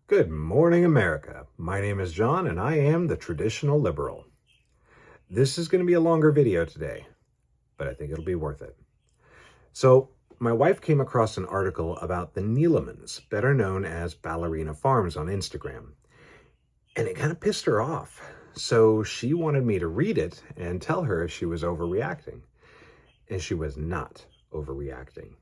Good morning, America. My name is John, and I am the traditional liberal. This is going to be a longer video today, but I think it'll be worth it. So, my wife came across an article about the Neelemans, better known as ballerina farms on Instagram, and it kind of pissed her off. So she wanted me to read it and tell her if she was overreacting. And she was not overreacting.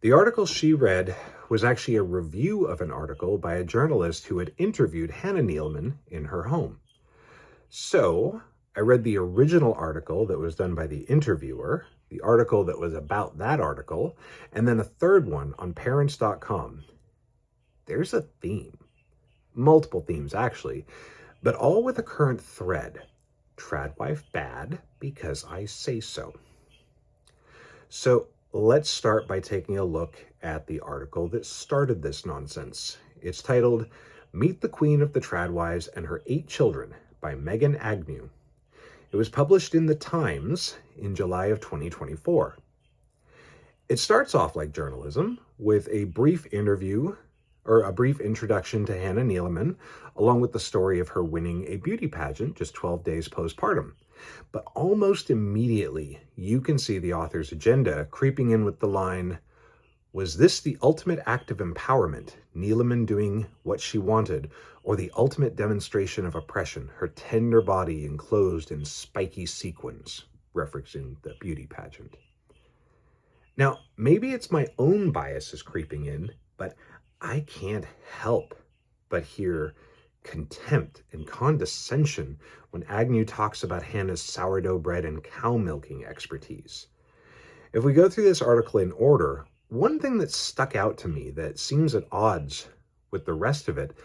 The article she read was actually a review of an article by a journalist who had interviewed Hannah Neeleman in her home. So I read the original article that was done by the interviewer, the article that was about that article, and then a third one on parents.com. There's a theme, multiple themes actually, but all with a current thread. Tradwife bad because I say so. So let's start by taking a look at the article that started this nonsense. It's titled, Meet the Queen of the Tradwives and Her 8 Children by Megan Agnew. It was published in The Times in July of 2024. It starts off like journalism with a brief interview or a brief introduction to Hannah Neeleman, along with the story of her winning a beauty pageant just 12 days postpartum. But almost immediately, you can see the author's agenda creeping in with the line, was this the ultimate act of empowerment, Neeleman doing what she wanted, or the ultimate demonstration of oppression, her tender body enclosed in spiky sequins, referencing the beauty pageant? Now, maybe it's my own biases creeping in, but I can't help but hear contempt and condescension when Agnew talks about Hannah's sourdough bread and cow milking expertise. If we go through this article in order, one thing that stuck out to me that seems at odds with the rest of it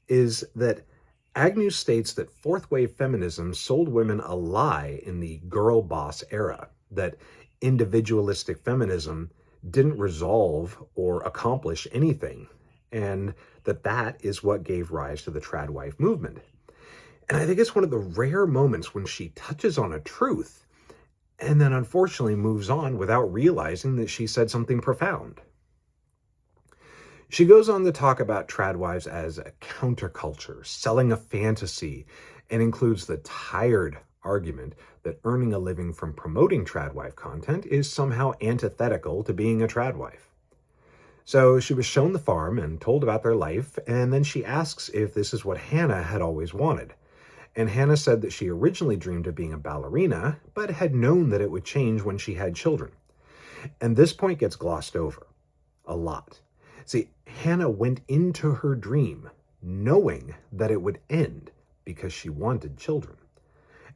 is that Agnew states that fourth wave feminism sold women a lie in the girl boss era, that individualistic feminism didn't resolve or accomplish anything, and that is what gave rise to the Tradwife movement. And I think it's one of the rare moments when she touches on a truth and then unfortunately moves on without realizing that she said something profound. She goes on to talk about Tradwives as a counterculture, selling a fantasy, and includes the tired argument that earning a living from promoting Tradwife content is somehow antithetical to being a Tradwife. So she was shown the farm and told about their life, and then she asks if this is what Hannah had always wanted. And Hannah said that she originally dreamed of being a ballerina, but had known that it would change when she had children. And this point gets glossed over a lot. See, Hannah went into her dream knowing that it would end because she wanted children.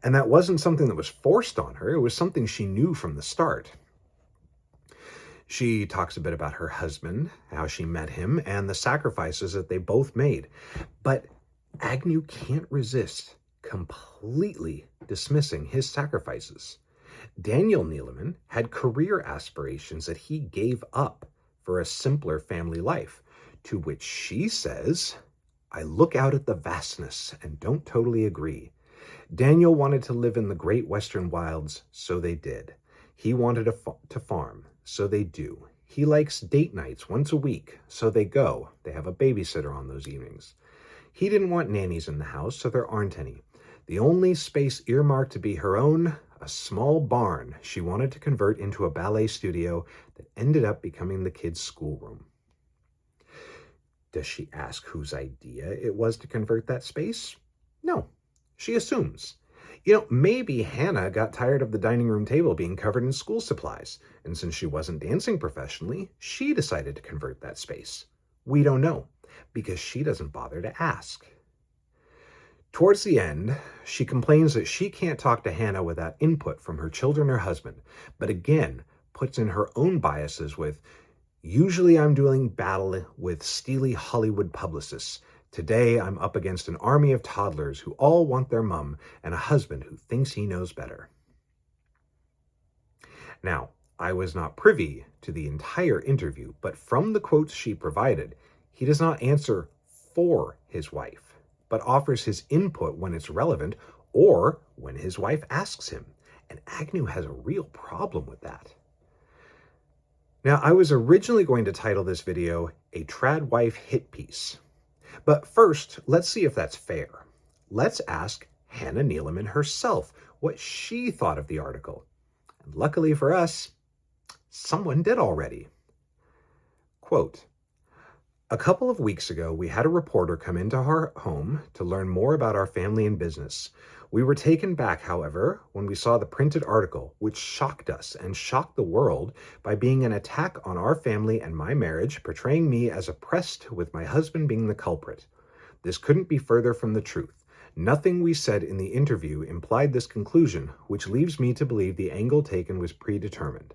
And that wasn't something that was forced on her, it was something she knew from the start. She talks a bit about her husband, how she met him, and the sacrifices that they both made. But Agnew can't resist completely dismissing his sacrifices. Daniel Neeleman had career aspirations that he gave up for a simpler family life, to which she says, I look out at the vastness and don't totally agree. Daniel wanted to live in the great western wilds, so they did. He wanted to farm, so they do. He likes date nights once a week, so they go. They have a babysitter on those evenings. He didn't want nannies in the house, so there aren't any. The only space earmarked to be her own, a small barn she wanted to convert into a ballet studio that ended up becoming the kids' schoolroom. Does she ask whose idea it was to convert that space? No, she assumes. Maybe Hannah got tired of the dining room table being covered in school supplies, and since she wasn't dancing professionally, she decided to convert that space. We don't know, because she doesn't bother to ask. Towards the end, she complains that she can't talk to Hannah without input from her children or husband, but again, puts in her own biases with, usually I'm doing battle with steely Hollywood publicists. Today, I'm up against an army of toddlers who all want their mom and a husband who thinks he knows better. Now, I was not privy to the entire interview, but from the quotes she provided, he does not answer for his wife, but offers his input when it's relevant or when his wife asks him. And Agnew has a real problem with that. Now, I was originally going to title this video, A Tradwife Hit Piece. But first, let's see if that's fair. Let's ask Hannah Neeleman herself what she thought of the article. And luckily for us, someone did already. Quote, "A couple of weeks ago, we had a reporter come into our home to learn more about our family and business. We were taken back, however, when we saw the printed article, which shocked us and shocked the world by being an attack on our family and my marriage, portraying me as oppressed with my husband being the culprit. This couldn't be further from the truth. Nothing we said in the interview implied this conclusion, which leaves me to believe the angle taken was predetermined.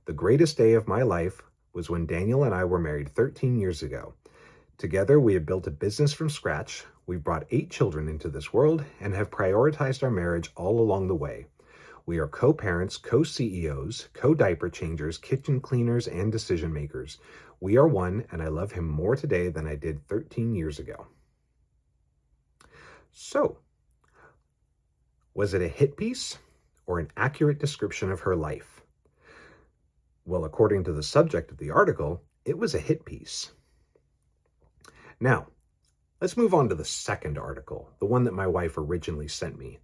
The greatest day of my life was when Daniel and I were married 13 years ago. Together, we have built a business from scratch. We've brought 8 children into this world and have prioritized our marriage all along the way. We are co-parents, co-CEOs, co-diaper changers, kitchen cleaners, and decision makers. We are one, and I love him more today than I did 13 years ago." So, was it a hit piece or an accurate description of her life? Well, according to the subject of the article, it was a hit piece. Now, let's move on to the second article, the one that my wife originally sent me.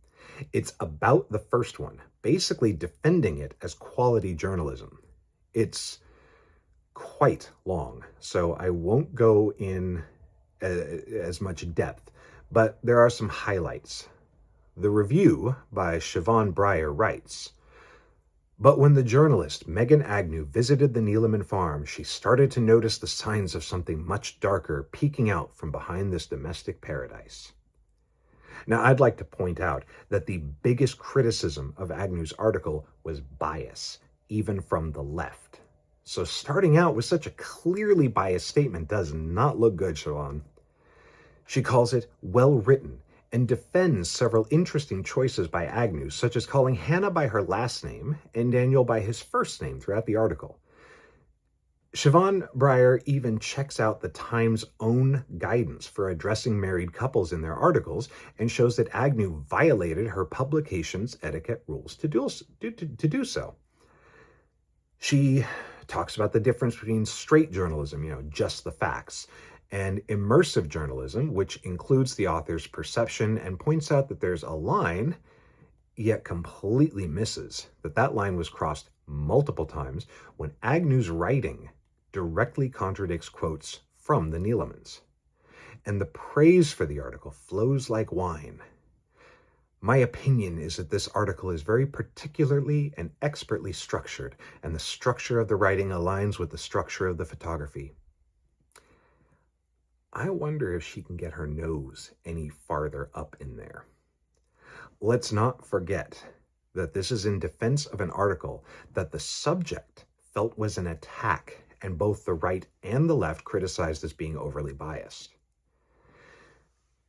It's about the first one, basically defending it as quality journalism. It's quite long, so I won't go in as much depth, but there are some highlights. The review by Siobhan Breyer writes, "But when the journalist Megan Agnew visited the Neeleman farm, she started to notice the signs of something much darker peeking out from behind this domestic paradise." Now, I'd like to point out that the biggest criticism of Agnew's article was bias, even from the left. So starting out with such a clearly biased statement does not look good, Siobhan. She calls it well-written and defends several interesting choices by Agnew, such as calling Hannah by her last name and Daniel by his first name throughout the article. Siobhan Breyer even checks out the Times' own guidance for addressing married couples in their articles and shows that Agnew violated her publication's etiquette rules to do so. She talks about the difference between straight journalism, just the facts, and immersive journalism, which includes the author's perception and points out that there's a line, yet completely misses that line was crossed multiple times when Agnew's writing directly contradicts quotes from the Neelemans. And the praise for the article flows like wine. "My opinion is that this article is very particularly and expertly structured, and the structure of the writing aligns with the structure of the photography." I wonder if she can get her nose any farther up in there. Let's not forget that this is in defense of an article that the subject felt was an attack, and both the right and the left criticized as being overly biased.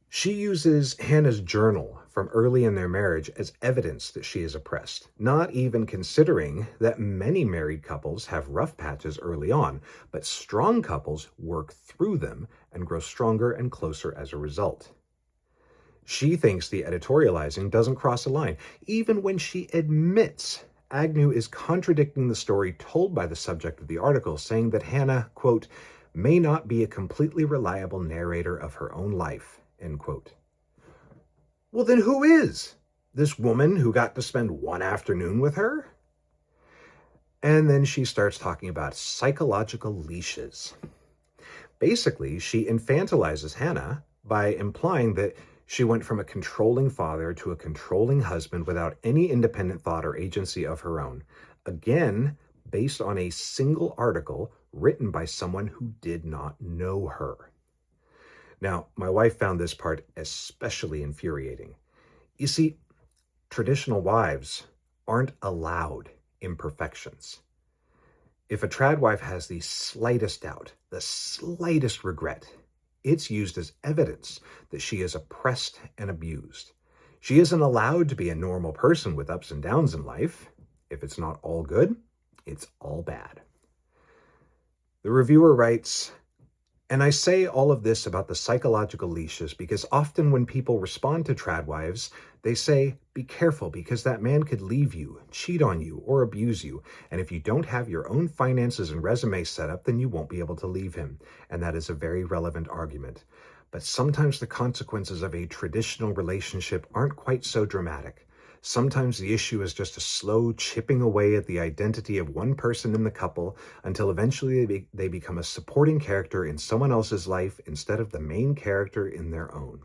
She uses Hannah's journal from early in their marriage as evidence that she is oppressed, not even considering that many married couples have rough patches early on, but strong couples work through them and grow stronger and closer as a result. She thinks the editorializing doesn't cross a line, even when she admits Agnew is contradicting the story told by the subject of the article, saying that Hannah, quote, "may not be a completely reliable narrator of her own life," end quote. Well, then who is? This woman who got to spend one afternoon with her? And then she starts talking about psychological leashes. Basically, she infantilizes Hannah by implying that she went from a controlling father to a controlling husband without any independent thought or agency of her own. Again, based on a single article written by someone who did not know her. Now, my wife found this part especially infuriating. You see, traditional wives aren't allowed imperfections. If a tradwife has the slightest doubt, the slightest regret, it's used as evidence that she is oppressed and abused. She isn't allowed to be a normal person with ups and downs in life. If it's not all good, it's all bad. The reviewer writes, And I say all of this about the psychological leashes because often when people respond to Tradwives, they say, be careful because that man could leave you, cheat on you, or abuse you. And if you don't have your own finances and resume set up, then you won't be able to leave him. And that is a very relevant argument. But sometimes the consequences of a traditional relationship aren't quite so dramatic. Sometimes the issue is just a slow chipping away at the identity of one person in the couple until eventually they become a supporting character in someone else's life instead of the main character in their own.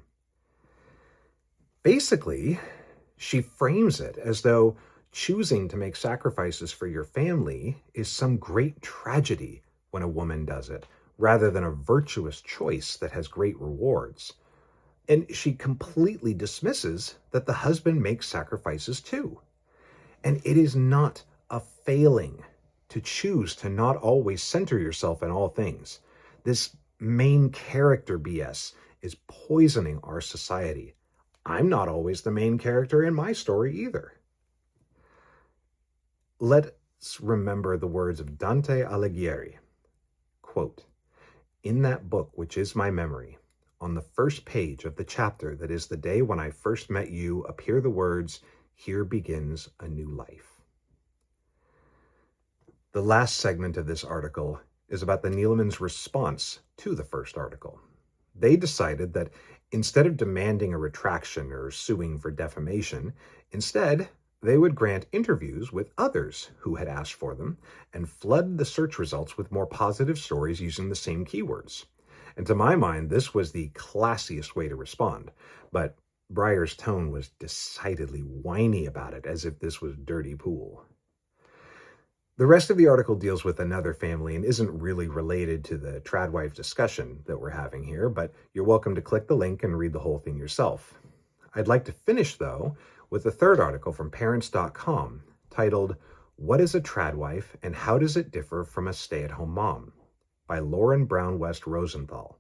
Basically, she frames it as though choosing to make sacrifices for your family is some great tragedy when a woman does it, rather than a virtuous choice that has great rewards. And she completely dismisses that the husband makes sacrifices too. And it is not a failing to choose to not always center yourself in all things. This main character BS is poisoning our society. I'm not always the main character in my story either. Let's remember the words of Dante Alighieri. Quote, "In that book which is my memory, on the first page of the chapter that is the day when I first met you, appear the words, 'Here begins a new life.'" The last segment of this article is about the Neelemans' response to the first article. They decided that instead of demanding a retraction or suing for defamation, instead, they would grant interviews with others who had asked for them and flood the search results with more positive stories using the same keywords. And to my mind, this was the classiest way to respond. But Breyer's tone was decidedly whiny about it, as if this was dirty pool. The rest of the article deals with another family and isn't really related to the Tradwife discussion that we're having here, but you're welcome to click the link and read the whole thing yourself. I'd like to finish, though, with a third article from Parents.com titled, "What is a Tradwife and How Does It Differ from a Stay-at-Home Mom?" by Lauren Brown West Rosenthal.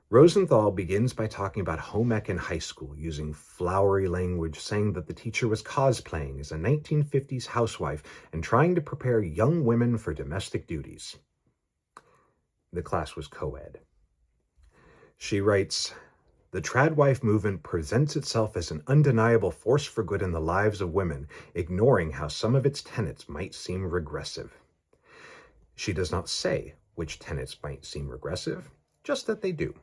Rosenthal begins by talking about home ec in high school, using flowery language, saying that the teacher was cosplaying as a 1950s housewife and trying to prepare young women for domestic duties. The class was co-ed. She writes, "The Tradwife movement presents itself as an undeniable force for good in the lives of women, ignoring how some of its tenets might seem regressive." She does not say which tenets might seem regressive, just that they do.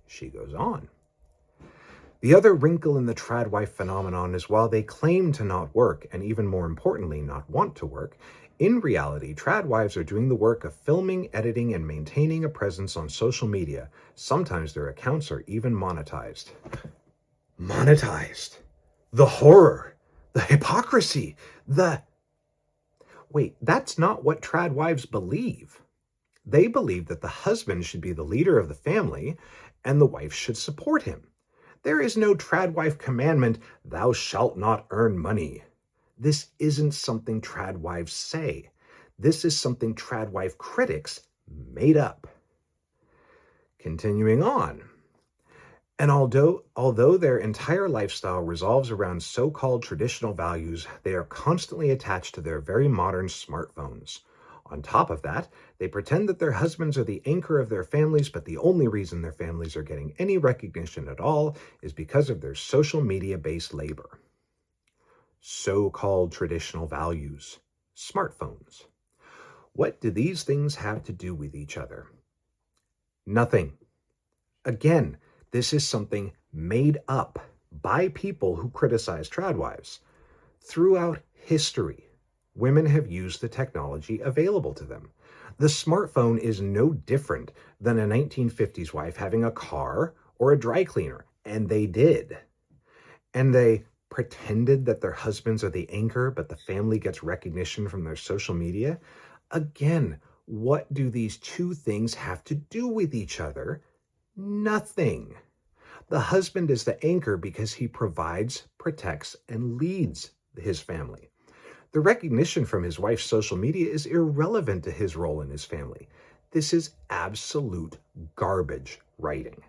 She goes on. "The other wrinkle in the Tradwife phenomenon is while they claim to not work, and even more importantly, not want to work, in reality, Tradwives are doing the work of filming, editing, and maintaining a presence on social media. Sometimes their accounts are even monetized." Monetized! The horror! The hypocrisy! Wait, that's not what Tradwives believe. They believe that the husband should be the leader of the family and the wife should support him. There is no Tradwife commandment, "Thou shalt not earn money." This isn't something Tradwives say. This is something Tradwife critics made up. Continuing on. And although their entire lifestyle revolves around so-called traditional values, they are constantly attached to their very modern smartphones. On top of that, they pretend that their husbands are the anchor of their families, but the only reason their families are getting any recognition at all is because of their social media-based labor. So-called traditional values. Smartphones. What do these things have to do with each other? Nothing. Again, this is something made up by people who criticize Tradwives. Throughout history, women have used the technology available to them. The smartphone is no different than a 1950s wife having a car or a dry cleaner, and they did. And they pretended that their husbands are the anchor, but the family gets recognition from their social media. Again, what do these two things have to do with each other? Nothing. The husband is the anchor because he provides, protects, and leads his family. The recognition from his wife's social media is irrelevant to his role in his family. This is absolute garbage writing.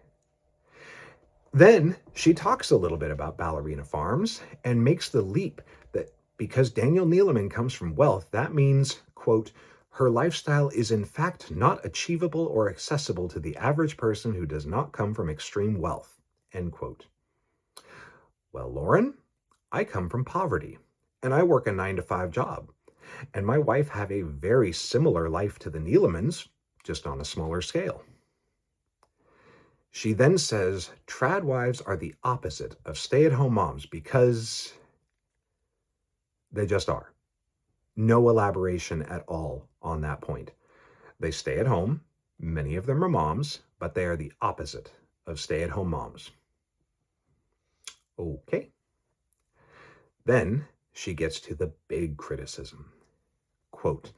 Then she talks a little bit about ballerina farms and makes the leap that because Daniel Neeleman comes from wealth, that means, quote, Her lifestyle is in fact not achievable or accessible to the average person who does not come from extreme wealth. End quote. Well, Lauren, I come from poverty, and I work a 9-to-5 job, and my wife have a very similar life to the Neelemans, just on a smaller scale. She then says Tradwives are the opposite of stay-at-home moms because they just are. No elaboration at all on that point. They stay at home. Many of them are moms, but they are the opposite of stay-at-home moms. Okay. Then she gets to the big criticism. Quote,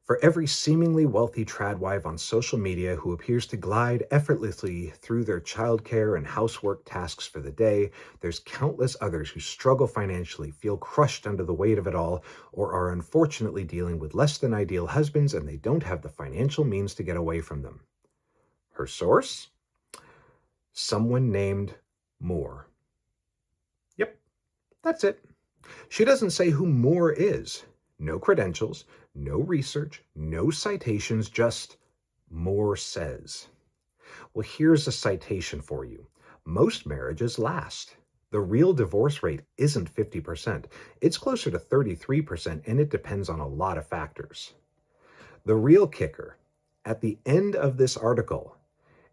for every seemingly wealthy tradwife on social media who appears to glide effortlessly through their childcare and housework tasks for the day, there's countless others who struggle financially, feel crushed under the weight of it all, or are unfortunately dealing with less than ideal husbands and they don't have the financial means to get away from them. Her source? Someone named Moore. Yep, that's it. She doesn't say who Moore is. No credentials, no research, no citations, just Moore says. Well, here's a citation for you. Most marriages last. The real divorce rate isn't 50%. It's closer to 33%, and it depends on a lot of factors. The real kicker, at the end of this article,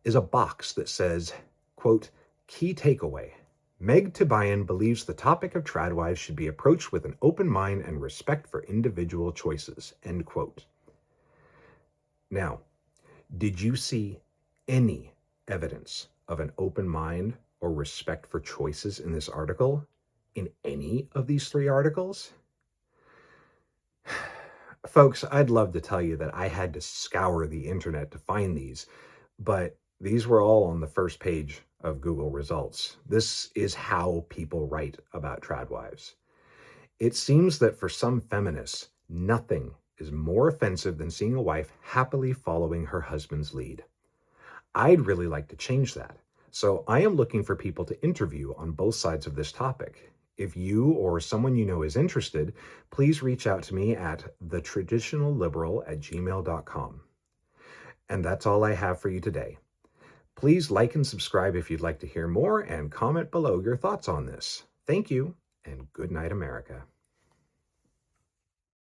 is a box that says, quote, key takeaway. Meg Tibayan believes the topic of tradwives should be approached with an open mind and respect for individual choices, end quote. Now, did you see any evidence of an open mind or respect for choices in this article? In any of these 3 articles? Folks, I'd love to tell you that I had to scour the internet to find these, but these were all on the first page of Google results. This is how people write about tradwives. It seems that for some feminists, nothing is more offensive than seeing a wife happily following her husband's lead. I'd really like to change that. So I am looking for people to interview on both sides of this topic. If you or someone you know is interested, please reach out to me at thetraditionalliberal@gmail.com. And that's all I have for you today. Please like and subscribe if you'd like to hear more, and comment below your thoughts on this. Thank you, and good night, America.